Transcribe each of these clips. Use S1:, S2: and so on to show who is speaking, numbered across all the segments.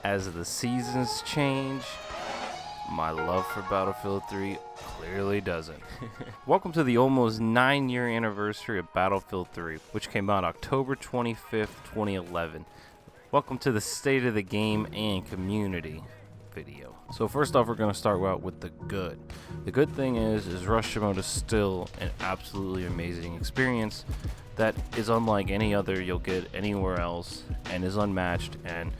S1: As the seasons change, my love for Battlefield 3 clearly doesn't. Welcome to the almost 9-year anniversary of Battlefield 3, which came out October 25th, 2011. Welcome to the State of the Game and Community video. So first off, we're going to start out with the good. The good thing is Rush Mode is still an absolutely amazing experience that is unlike any other you'll get anywhere else and is unmatched, and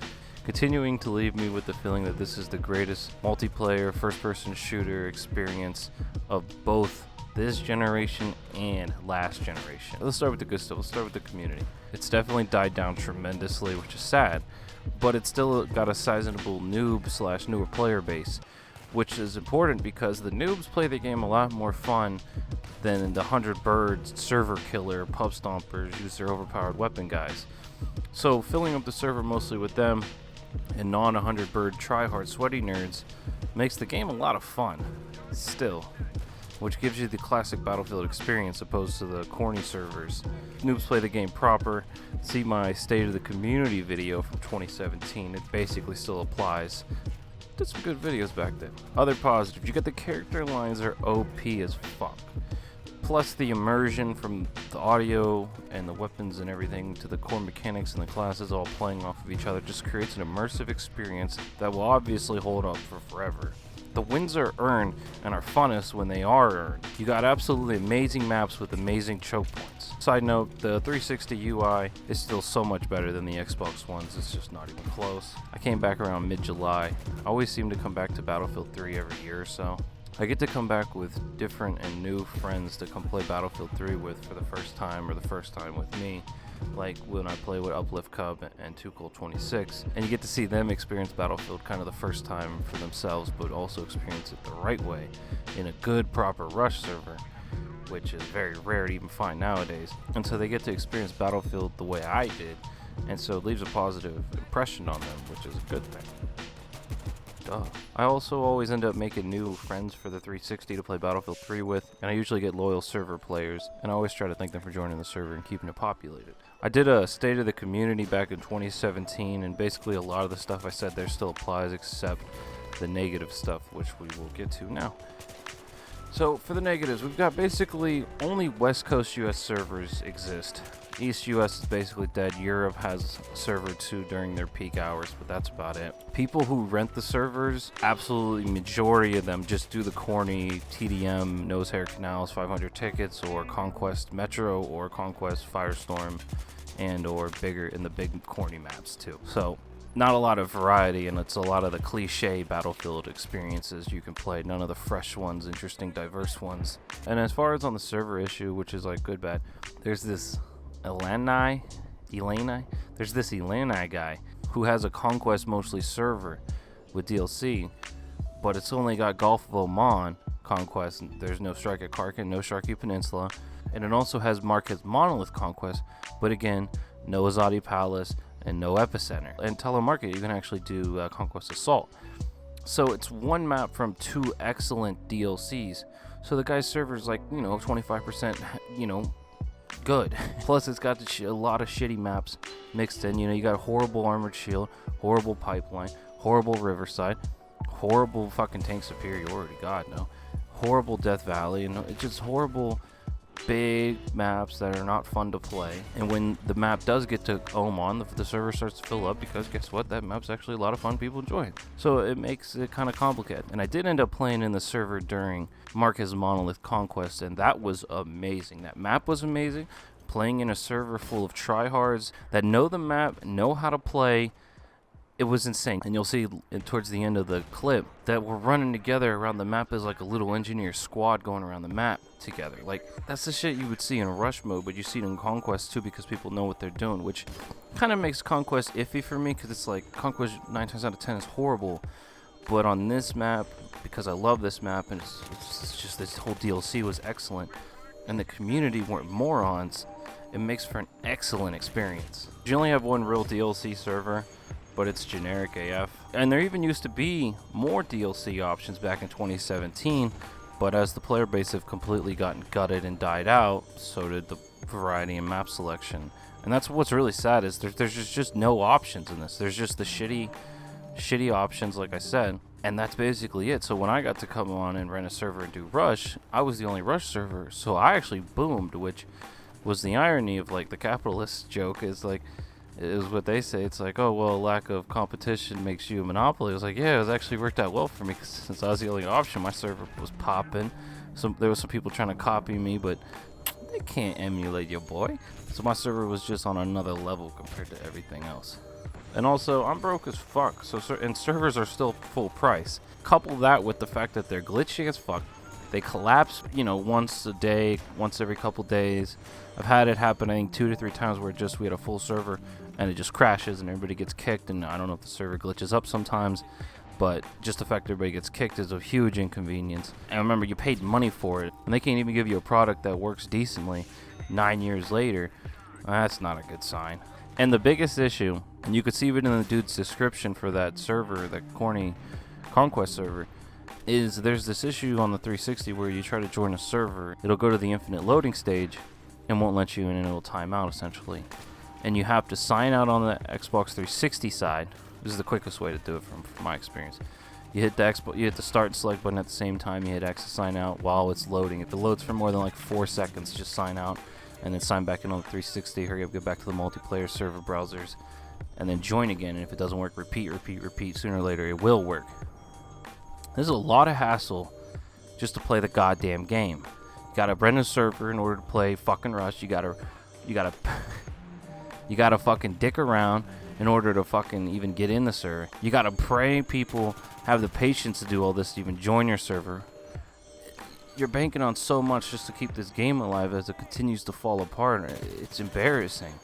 S1: continuing to leave me with the feeling that this is the greatest multiplayer first-person shooter experience of both this generation and last generation. Let's start with the good stuff. Let's start with the community. It's definitely died down tremendously, which is sad, but it's still got a sizable noob/newer player base, which is important because the noobs play the game a lot more fun than the 100 birds, server killer, pub stompers, use their overpowered weapon guys. So filling up the server mostly with them and non-100 bird tryhard sweaty nerds makes the game a lot of fun still, which gives you the classic Battlefield experience opposed to the corny servers. Noobs play the game proper. See my State of the Community video from 2017. It basically still applies. Did some good videos back then. Other positives, you get the character lines are OP as fuck. Plus the immersion from the audio and the weapons and everything to the core mechanics and the classes all playing off of each other just creates an immersive experience that will obviously hold up for forever. The wins are earned and are funnest when they are earned. You got absolutely amazing maps with amazing choke points. Side note, the 360 UI is still so much better than the Xbox Ones, it's just not even close. I came back around mid-July. I always seem to come back to Battlefield 3 every year or so. I get to come back with different and new friends to come play Battlefield 3 with for the first time, or the first time with me, like when I play with Uplift Cub and Tuchel26, and you get to see them experience Battlefield kind of the first time for themselves, but also experience it the right way in a good, proper Rush server, which is very rare to even find nowadays. And so they get to experience Battlefield the way I did, and so it leaves a positive impression on them, which is a good thing. I also always end up making new friends for the 360 to play Battlefield 3 with, and I usually get loyal server players, and I always try to thank them for joining the server and keeping it populated. I did a State of the Community back in 2017, and basically a lot of the stuff I said there still applies except the negative stuff, which we will get to now. So for the negatives, we've got basically only West Coast US servers exist. East US is basically dead. Europe has a server too during their peak hours, but that's about it. People who rent the servers, absolutely majority of them just do the corny TDM, nose hair canals, 500 tickets, or Conquest Metro, or Conquest Firestorm, and or bigger in the big corny maps too. So not a lot of variety, and it's a lot of the cliche Battlefield experiences you can play, none of the fresh ones, interesting, diverse ones. And as far as on the server issue, which is like good, bad, there's this Eleni guy who has a Conquest mostly server with DLC, but it's only got Gulf of Oman Conquest. There's no Strike at Karkin, no Sharkey Peninsula, and it also has Marquez Monolith Conquest, but again, no Azadi Palace and no Epicenter. And Telemarket, you can actually do Conquest Assault. So it's one map from two excellent DLCs. So the guy's server's like, 25%, good. Plus it's got a lot of shitty maps mixed in. You got horrible Armored Shield, horrible Pipeline, horrible Riverside, horrible fucking Tank Superiority, god no, horrible Death Valley, and it's just horrible big maps that are not fun to play. And when the map does get to Oman, the server starts to fill up, because guess what, that map's actually a lot of fun, people enjoy it. So it makes it kind of complicated. And I did end up playing in the server during Marquez Monolith Conquest, and that was amazing. That map was amazing. Playing in a server full of tryhards that know the map, know how to play, it was insane. And you'll see towards the end of the clip that we're running together around the map as like a little engineer squad going around the map together. Like, that's the shit you would see in Rush mode, but you see it in Conquest too, because people know what they're doing, which kind of makes Conquest iffy for me, because it's like Conquest 9 times out of 10 is horrible. But on this map, because I love this map, and it's just this whole DLC was excellent, and the community weren't morons, it makes for an excellent experience. You only have one real DLC server, but it's generic AF. And there even used to be more DLC options back in 2017, but as the player base have completely gotten gutted and died out, so did the variety and map selection. And that's what's really sad, is there's just no options in this. There's just the shitty options, like I said, and that's basically it. So when I got to come on and rent a server and do Rush, I was the only Rush server, so I actually boomed, which was the irony of like the capitalist joke, is like, is what they say. It's like, oh well, lack of competition makes you a monopoly. It was like, yeah, it was actually worked out well for me, cause since I was the only option, my server was popping. So there was some people trying to copy me, but they can't emulate your boy. So my server was just on another level compared to everything else. And also, I'm broke as fuck, and servers are still full price. Couple that with the fact that they're glitchy as fuck. They collapse, once a day, once every couple days. I've had it happen, I think, 2 to 3 times where we had a full server and it just crashes and everybody gets kicked. And I don't know if the server glitches up sometimes, but just the fact that everybody gets kicked is a huge inconvenience. And remember, you paid money for it, and they can't even give you a product that works decently 9 years later. That's not a good sign. And the biggest issue, and you could see it in the dude's description for that server, that corny Conquest server, is there's this issue on the 360 where you try to join a server, it'll go to the infinite loading stage and won't let you in, and it'll time out essentially. And you have to sign out on the Xbox 360 side. This is the quickest way to do it from my experience. You hit the start and select button at the same time. You hit X to sign out while it's loading. If it loads for more than like 4 seconds, just sign out and then sign back in on the 360. Hurry up, get back to the multiplayer server browsers, and then join again. And if it doesn't work, repeat. Sooner or later, it will work. This is a lot of hassle just to play the goddamn game. You gotta rent a server in order to play fucking Rush. You gotta fucking dick around in order to fucking even get in the server. You gotta pray people have the patience to do all this to even join your server. You're banking on so much just to keep this game alive as it continues to fall apart. It's embarrassing.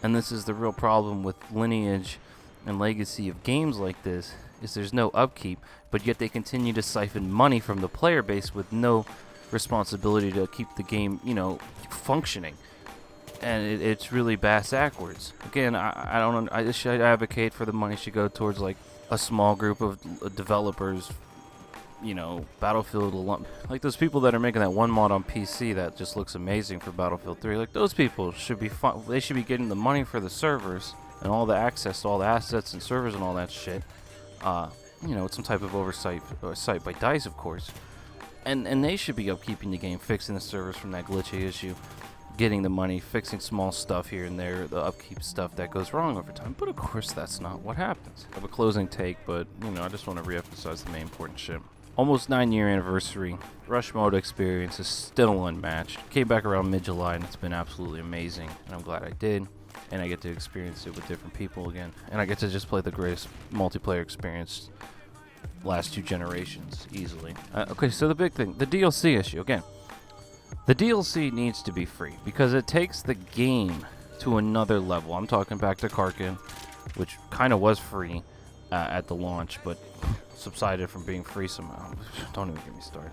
S1: And this is the real problem with lineage and legacy of games like this, is there's no upkeep, but yet they continue to siphon money from the player base with no responsibility to keep the game, functioning. And it's really backwards. Again, I advocate for the money should go towards like a small group of developers, Battlefield, like those people that are making that one mod on PC that just looks amazing for Battlefield 3. Like, those people should be fun. They should be getting the money for the servers and all the access to all the assets and servers and all that shit. With some type of oversight by DICE, of course. And they should be upkeeping the game, fixing the servers from that glitchy issue, getting the money, fixing small stuff here and there, the upkeep stuff that goes wrong over time. But of course, that's not what happens. I have a closing take, but I just want to reemphasize the main important shit. Almost 9-year anniversary. Rush mode experience is still unmatched. Came back around mid-July and it's been absolutely amazing, and I'm glad I did. And I get to experience it with different people again. And I get to just play the greatest multiplayer experience last 2 generations easily. Okay, so the big thing, the DLC issue. Again, the DLC needs to be free because it takes the game to another level. I'm talking back to Karkin, which kind of was free at the launch, but subsided from being free somehow. Don't even get me started.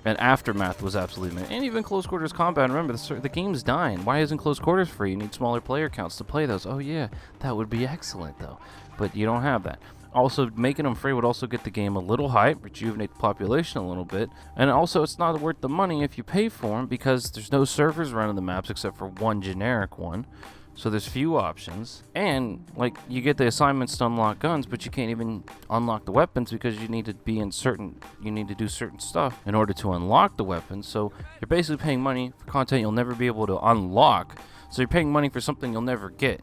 S1: And Aftermath was absolutely amazing. And even Close Quarters Combat. Remember, the game's dying. Why isn't Close Quarters free? You need smaller player counts to play those. Oh yeah, that would be excellent though. But you don't have that. Also, making them free would also get the game a little hype, rejuvenate the population a little bit. And also, it's not worth the money if you pay for them because there's no servers running the maps except for one generic one. So there's few options, and like you get the assignments to unlock guns, but you can't even unlock the weapons because you need to do certain stuff in order to unlock the weapons. So you're basically paying money for content you'll never be able to unlock. So you're paying money for something you'll never get.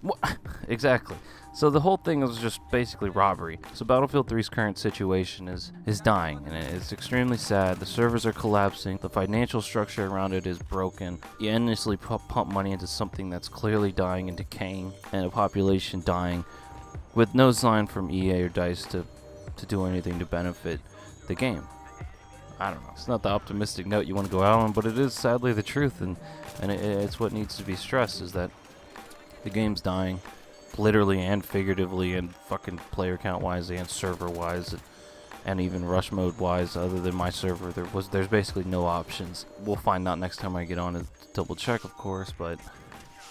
S1: What? Exactly. So the whole thing is just basically robbery. So Battlefield 3's current situation is dying, and it's extremely sad. The servers are collapsing. The financial structure around it is broken. You endlessly pump money into something that's clearly dying and decaying, and a population dying with no sign from EA or DICE to do anything to benefit the game. I don't know. It's not the optimistic note you want to go out on, but it is sadly the truth, and it's what needs to be stressed, is that the game's dying. Literally and figuratively, and fucking player count wise and server wise, and even rush mode wise. Other than my server, there's basically no options. We'll find out next time I get on to double check, of course, but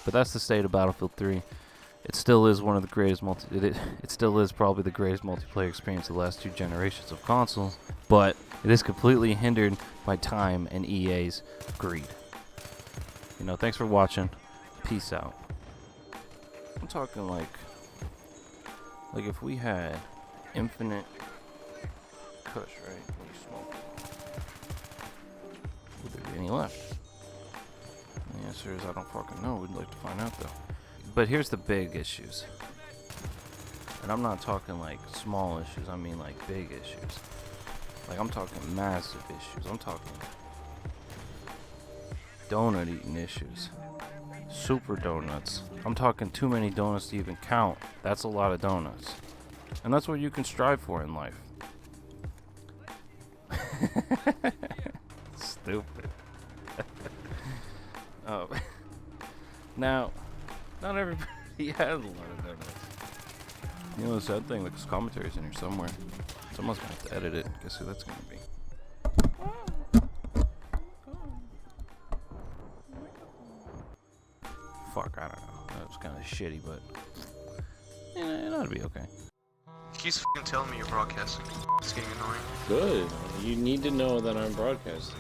S1: that's the state of Battlefield 3. It still is one of the greatest it still is probably the greatest multiplayer experience of the last 2 generations of consoles, but it is completely hindered by time and EA's greed. You know, thanks for watching. Peace out. I'm talking like if we had infinite kush, right? When you smoke, would there be any left? And the answer is I don't fucking know. We'd like to find out though. But here's the big issues. And I'm not talking like small issues, I mean like big issues. Like I'm talking massive issues. I'm talking donut eating issues. Super donuts. I'm talking too many donuts to even count. That's a lot of donuts. And that's what you can strive for in life. Stupid. Oh. Now, not everybody has a lot of donuts. You know the sad thing, like, this commentary's in here somewhere. Someone's gonna have to edit it. Guess who that's gonna be? Fuck, I don't know. That was kind of shitty, but you know, it ought to be okay.
S2: He keeps f***ing telling me you're broadcasting. It's getting annoying.
S3: Good. You need to know that I'm broadcasting.